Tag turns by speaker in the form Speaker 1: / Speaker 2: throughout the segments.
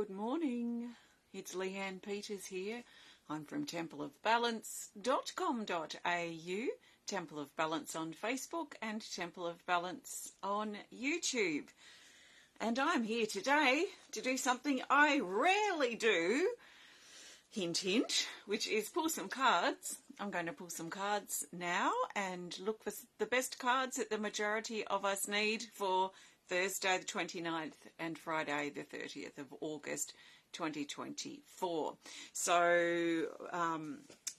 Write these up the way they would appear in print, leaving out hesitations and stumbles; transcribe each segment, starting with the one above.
Speaker 1: Good morning. It's Leanne Peters here. I'm from templeofbalance.com.au, Temple of Balance on Facebook and Temple of Balance on YouTube. And I'm here today to do something I rarely do, hint hint, which is pull some cards. I'm going to pull some cards now and look for the best cards that the majority of us need for Thursday the 29th and Friday the 30th of August 2024. So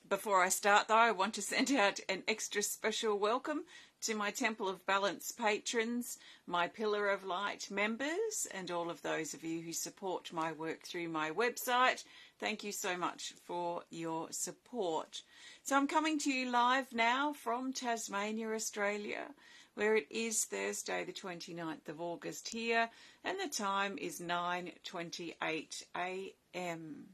Speaker 1: before I start though, I want to send out an extra special welcome to my Temple of Balance patrons, my Pillar of Light members, and all of those of you who support my work through my website. Thank you so much for your support. So I'm coming to you live now from Tasmania, Australia, where it is Thursday the 29th of August here, and the time is 9:28 a.m.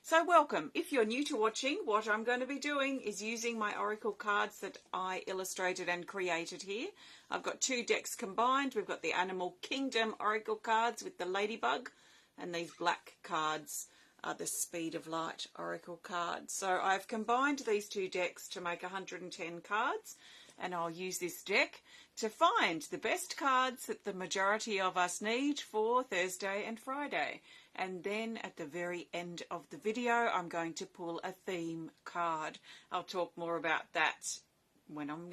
Speaker 1: So welcome. If you're new to watching, what I'm going to be doing is using my oracle cards that I illustrated and created here. I've got two decks combined. We've got the Animal Kingdom oracle cards with the ladybug, and these black cards are the Speed of Light oracle cards. So I've combined these two decks to make 110 cards, and I'll use this deck to find the best cards that the majority of us need for Thursday and Friday. And then at the very end of the video, I'm going to pull a theme card. I'll talk more about that when I'm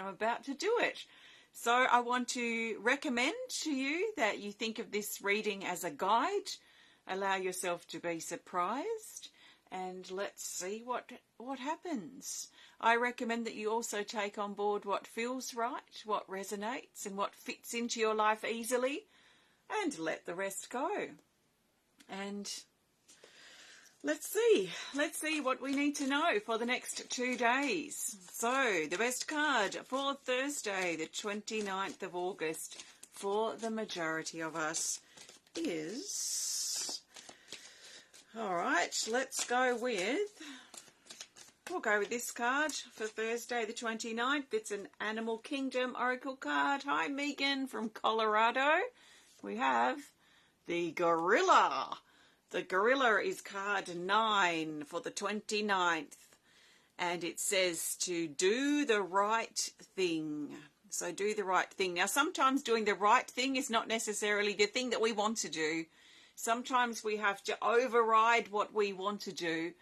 Speaker 1: about to do it. So I want to recommend to you that you think of this reading as a guide. Allow yourself to be surprised, and let's see what happens. I recommend that you also take on board what feels right, what resonates, and what fits into your life easily, and let the rest go. And let's see what we need to know for the next 2 days. So the best card for Thursday, the 29th of August, for the majority of us is... All right, let's go with... We'll go with this card for Thursday the 29th. It's an Animal Kingdom oracle card. Hi, Megan from Colorado. We have the Gorilla. The Gorilla is card 9 for the 29th. And it says to do the right thing. So do the right thing. Now, sometimes doing the right thing is not necessarily the thing that we want to do. Sometimes we have to override what we want to do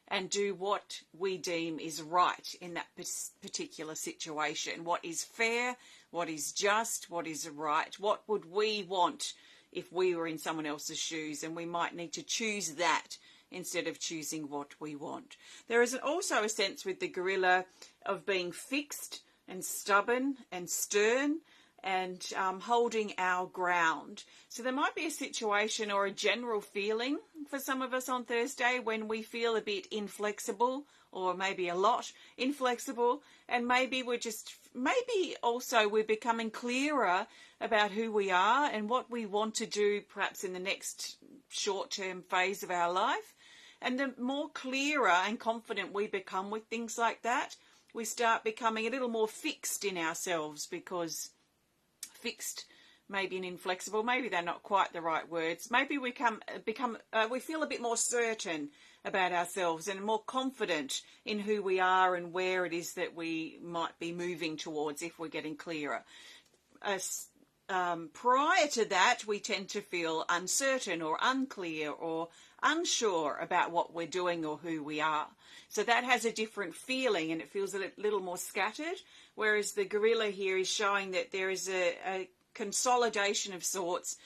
Speaker 1: and do what we deem is right in that particular situation. What is fair, what is just, what is right. What would we want if we were in someone else's shoes, and we might need to choose that instead of choosing what we want. There is also a sense with the Gorilla of being fixed and stubborn and stern, and holding our ground. So there might be a situation or a general feeling for some of us on Thursday when we feel a bit inflexible, or maybe a lot inflexible, and maybe we're becoming clearer about who we are and what we want to do perhaps in the next short-term phase of our life. And the more clearer and confident we become with things like that, we start becoming a little more fixed in ourselves, because fixed, maybe an inflexible, maybe they're not quite the right words. Maybe we feel a bit more certain about ourselves and more confident in who we are and where it is that we might be moving towards if we're getting clearer. Prior to that, we tend to feel uncertain or unclear or unsure about what we're doing or who we are. So that has a different feeling, and it feels a little more scattered, whereas the Gorilla here is showing that there is a consolidation of sorts,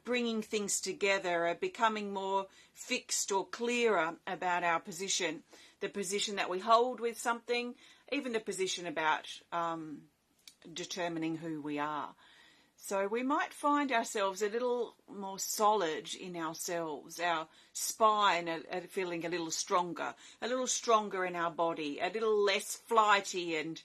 Speaker 1: bringing things together, becoming more fixed or clearer about our position, the position that we hold with something, even the position about determining who we are. So we might find ourselves a little more solid in ourselves, our spine feeling a little stronger in our body, a little less flighty and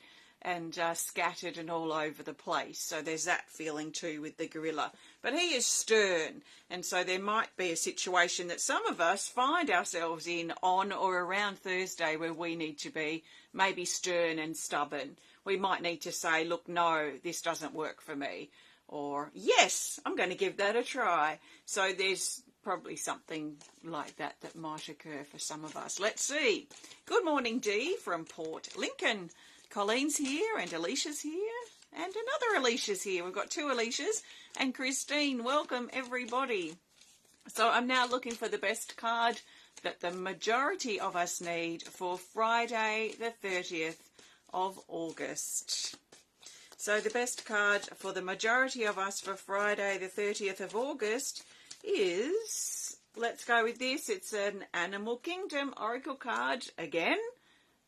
Speaker 1: scattered and all over the place. So there's that feeling too with the Gorilla. But he is stern, and so there might be a situation that some of us find ourselves in on or around Thursday where we need to be maybe stern and stubborn. We might need to say, look, no, this doesn't work for me. Or, yes, I'm going to give that a try. So there's probably something like that that might occur for some of us. Let's see. Good morning, Dee from Port Lincoln. Colleen's here and Alicia's here and another Alicia's here. We've got two Alicia's and Christine. Welcome, everybody. So I'm now looking for the best card that the majority of us need for Friday the 30th of August. So the best card for the majority of us for Friday the 30th of August is, let's go with this, it's an Animal Kingdom Oracle card again,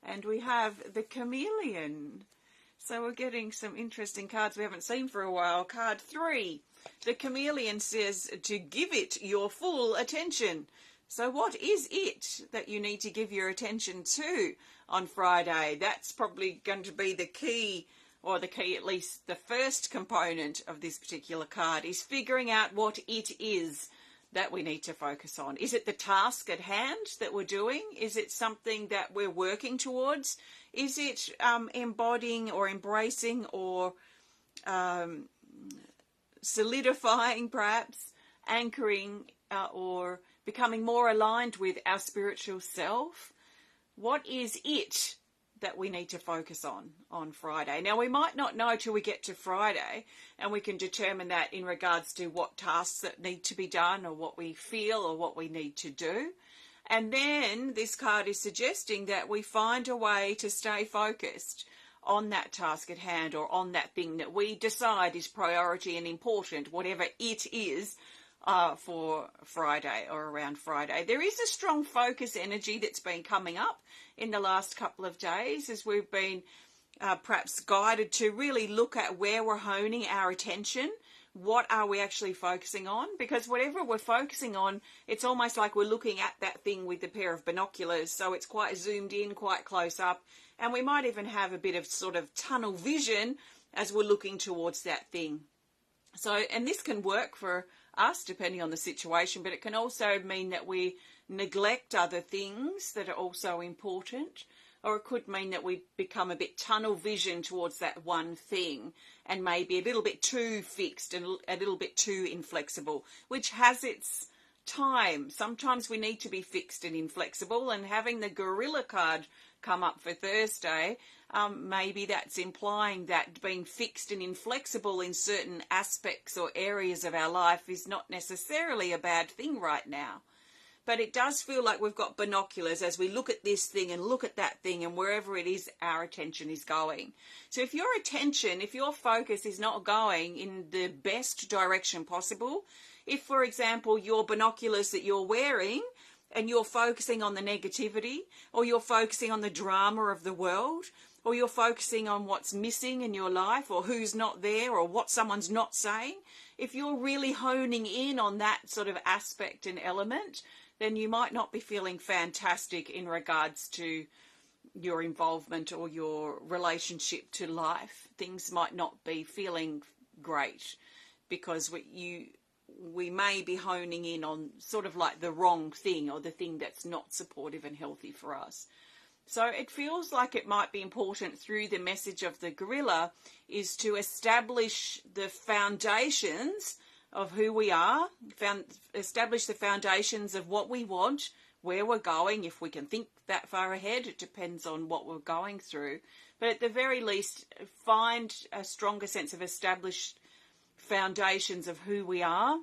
Speaker 1: and we have the Chameleon. So we're getting some interesting cards we haven't seen for a while. Card 3, the Chameleon says to give it your full attention. So what is it that you need to give your attention to on Friday? That's probably going to be the key, or the key, at least the first component of this particular card, is figuring out what it is that we need to focus on. Is it the task at hand that we're doing? Is it something that we're working towards? Is it embodying or embracing or solidifying, perhaps, anchoring or becoming more aligned with our spiritual self? What is it that we need to focus on Friday? Now, we might not know till we get to Friday, and we can determine that in regards to what tasks that need to be done or what we feel or what we need to do. And then this card is suggesting that we find a way to stay focused on that task at hand or on that thing that we decide is priority and important, whatever it is, for Friday or around Friday. There is a strong focus energy that's been coming up in the last couple of days as we've been perhaps guided to really look at where we're honing our attention. What are we actually focusing on? Because whatever we're focusing on, it's almost like we're looking at that thing with a pair of binoculars. So it's quite zoomed in, quite close up. And we might even have a bit of sort of tunnel vision as we're looking towards that thing. So, and this can work for us depending on the situation, but it can also mean that we neglect other things that are also important, or it could mean that we become a bit tunnel vision towards that one thing and maybe a little bit too fixed and a little bit too inflexible, which has its time. Sometimes we need to be fixed and inflexible, and having the Gorilla card come up for Thursday, maybe that's implying that being fixed and inflexible in certain aspects or areas of our life is not necessarily a bad thing right now. But it does feel like we've got binoculars as we look at this thing and look at that thing and wherever it is our attention is going. So if your attention, if your focus is not going in the best direction possible, if, for example, your binoculars that you're wearing and you're focusing on the negativity, or you're focusing on the drama of the world, or you're focusing on what's missing in your life, or who's not there, or what someone's not saying, if you're really honing in on that sort of aspect and element, then you might not be feeling fantastic in regards to your involvement or your relationship to life. Things might not be feeling great because we may be honing in on sort of like the wrong thing, or the thing that's not supportive and healthy for us. So it feels like it might be important through the message of the Gorilla is to establish the foundations of who we are, establish the foundations of what we want, where we're going, if we can think that far ahead. It depends on what we're going through. But at the very least, find a stronger sense of established foundations of who we are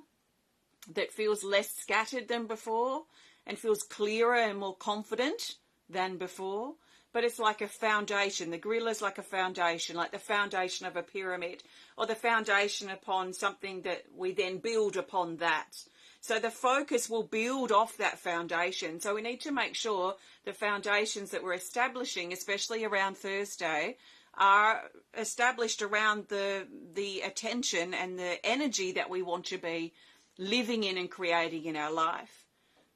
Speaker 1: that feels less scattered than before and feels clearer and more confident than before. But it's like a foundation. The Gorilla's like a foundation, like the foundation of a pyramid, or the foundation upon something that we then build upon that. So the focus will build off that foundation. So we need to make sure the foundations that we're establishing, especially around Thursday, are established around the attention and the energy that we want to be living in and creating in our life.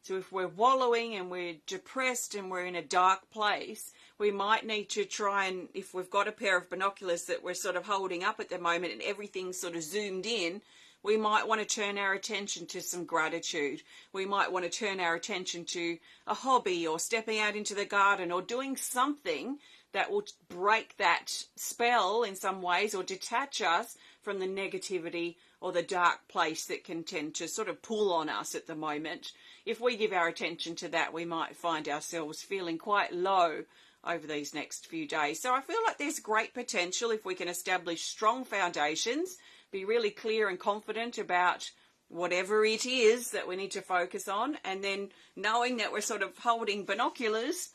Speaker 1: So if we're wallowing and we're depressed and we're in a dark place, we might need to try and, if we've got a pair of binoculars that we're sort of holding up at the moment and everything's sort of zoomed in, we might want to turn our attention to some gratitude. We might want to turn our attention to a hobby, or stepping out into the garden, or doing something that will break that spell in some ways, or detach us from the negativity or the dark place that can tend to sort of pull on us at the moment. If we give our attention to that, we might find ourselves feeling quite low over these next few days. So I feel like there's great potential if we can establish strong foundations, be really clear and confident about whatever it is that we need to focus on, and then knowing that we're sort of holding binoculars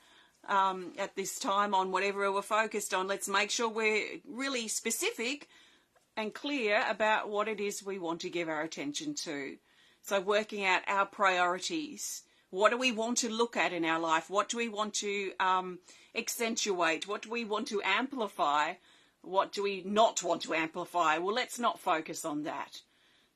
Speaker 1: at this time on whatever we're focused on, let's make sure we're really specific and clear about what it is we want to give our attention to. So working out our priorities. What do we want to look at in our life? What do we want to accentuate? What do we want to amplify? What do we not want to amplify? Well, let's not focus on that.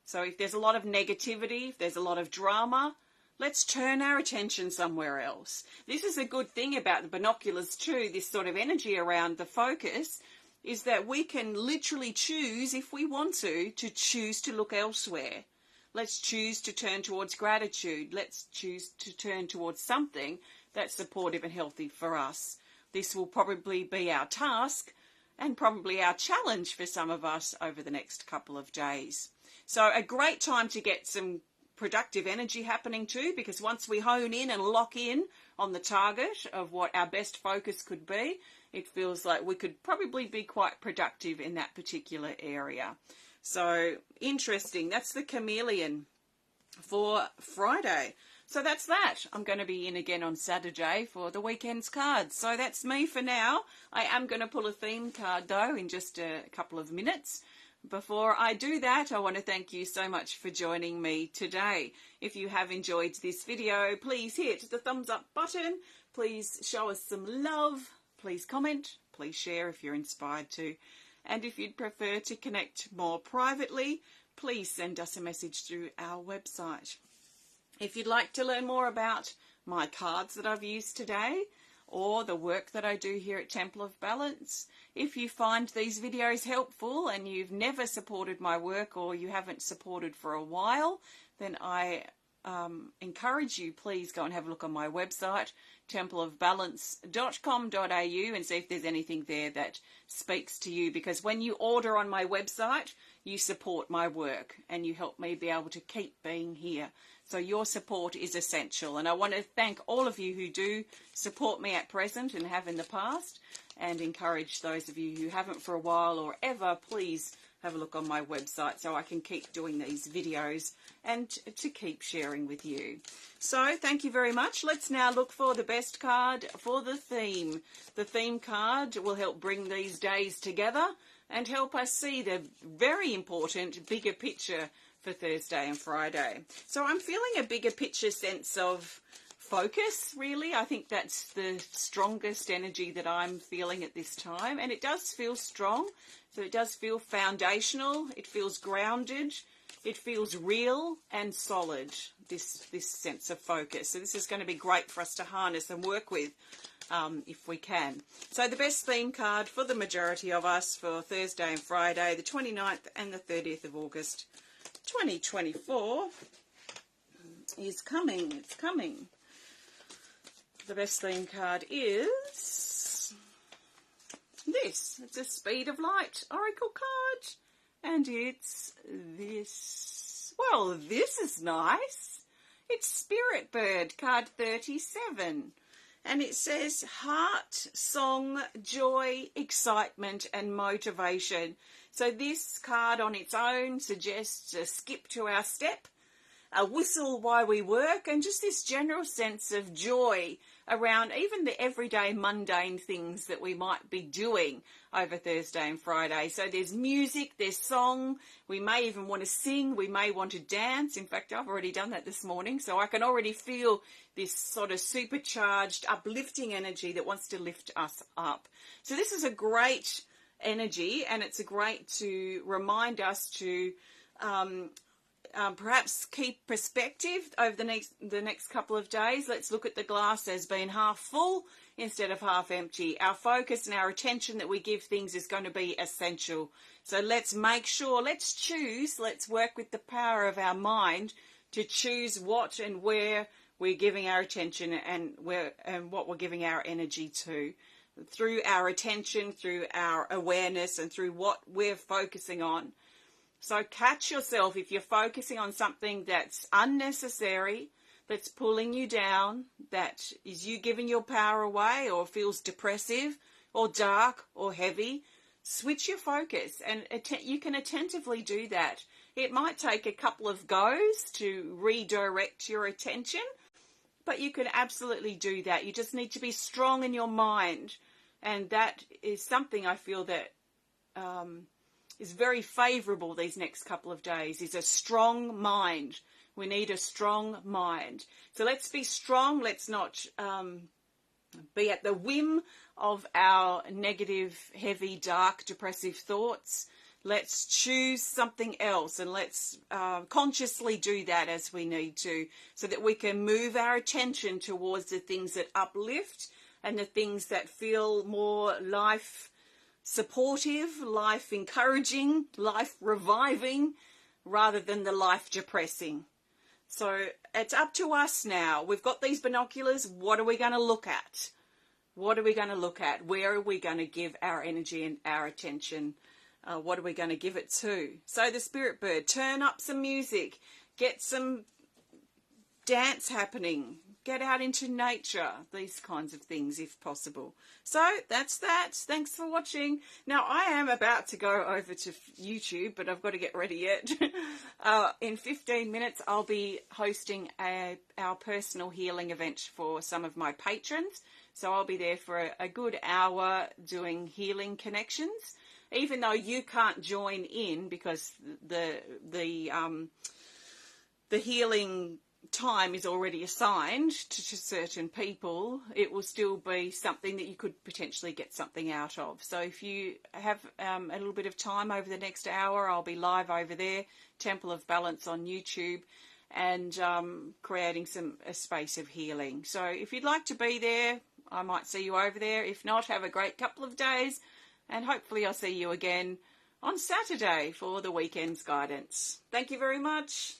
Speaker 1: So if there's a lot of negativity, if there's a lot of drama, let's turn our attention somewhere else. This is a good thing about the binoculars too, this sort of energy around the focus, is that we can literally choose, if we want to choose to look elsewhere. Let's choose to turn towards gratitude. Let's choose to turn towards something that's supportive and healthy for us. This will probably be our task and probably our challenge for some of us over the next couple of days. So a great time to get some productive energy happening too, because once we hone in and lock in on the target of what our best focus could be, it feels like we could probably be quite productive in that particular area. So interesting. That's the chameleon for Friday. So that's that. I'm going to be in again on Saturday for the weekend's cards. So that's me for now. I am going to pull a theme card though in just a couple of minutes. Before I do that, I want to thank you so much for joining me today. If you have enjoyed this video, please hit the thumbs up button. Please show us some love. Please comment. Please share if you're inspired to. And if you'd prefer to connect more privately, please send us a message through our website. If you'd like to learn more about my cards that I've used today, or the work that I do here at Temple of Balance, if you find these videos helpful and you've never supported my work or you haven't supported for a while, then I encourage you, please go and have a look on my website, templeofbalance.com.au, and see if there's anything there that speaks to you, because when you order on my website, you support my work and you help me be able to keep being here. So your support is essential, and I want to thank all of you who do support me at present and have in the past, and encourage those of you who haven't for a while or ever, please have a look on my website so I can keep doing these videos and to keep sharing with you. So thank you very much. Let's now look for the best card for the theme. The theme card will help bring these days together and help us see the very important bigger picture for Thursday and Friday. So I'm feeling a bigger picture sense of focus, really. I think that's the strongest energy that I'm feeling at this time, and it does feel strong. So it does feel foundational, it feels grounded, it feels real and solid, this sense of focus. So this is going to be great for us to harness and work with if we can. So the best theme card for the majority of us for Thursday and Friday, the 29th and the 30th of August 2024 is coming. It's coming. The best theme card is this. It's a Speed of Light Oracle card. And it's this. Well, this is nice. It's Spirit Bird, card 37. And it says heart, song, joy, excitement, and motivation. So this card on its own suggests a skip to our step, a whistle while we work, and just this general sense of joy around even the everyday mundane things that we might be doing over Thursday and Friday. So there's music, there's song, we may even want to sing, we may want to dance. In fact, I've already done that this morning, so I can already feel this sort of supercharged, uplifting energy that wants to lift us up. So this is a great energy, and it's a great to remind us to perhaps keep perspective over the next couple of days. Let's look at the glass as being half full instead of half empty. Our focus and our attention that we give things is going to be essential. So let's make sure, let's choose, let's work with the power of our mind to choose what and where we're giving our attention and what we're giving our energy to. Through our attention, through our awareness, and through what we're focusing on, So catch yourself if you're focusing on something that's unnecessary, that's pulling you down, that is you giving your power away or feels depressive or dark or heavy. Switch your focus, and you can attentively do that. It might take a couple of goes to redirect your attention, but you can absolutely do that. You just need to be strong in your mind, and that is something I feel that is very favourable these next couple of days, is a strong mind. We need a strong mind. So let's be strong. Let's not be at the whim of our negative, heavy, dark, depressive thoughts. Let's choose something else, and let's consciously do that as we need to, so that we can move our attention towards the things that uplift and the things that feel more life supportive, life encouraging, life reviving, rather than the life depressing. So it's up to us now. We've got these binoculars. What are we going to look at? What are we going to look at? Where are we going to give our energy and our attention? What are we going to give it to? So the Spirit Bird, turn up some music, get some dance happening, get out into nature, these kinds of things if possible. So that's that. Thanks for watching. Now I am about to go over to YouTube, but I've got to get ready yet. In 15 minutes I'll be hosting our personal healing event for some of my patrons. So I'll be there for a good hour doing healing connections. Even though you can't join in because the healing time is already assigned to certain people, it will still be something that you could potentially get something out of. So if you have a little bit of time over the next hour, I'll be live over there, Temple of Balance on YouTube, and creating a space of healing. So if you'd like to be there, I might see you over there. If not, have a great couple of days, and hopefully I'll see you again on Saturday for the weekend's guidance. Thank you very much.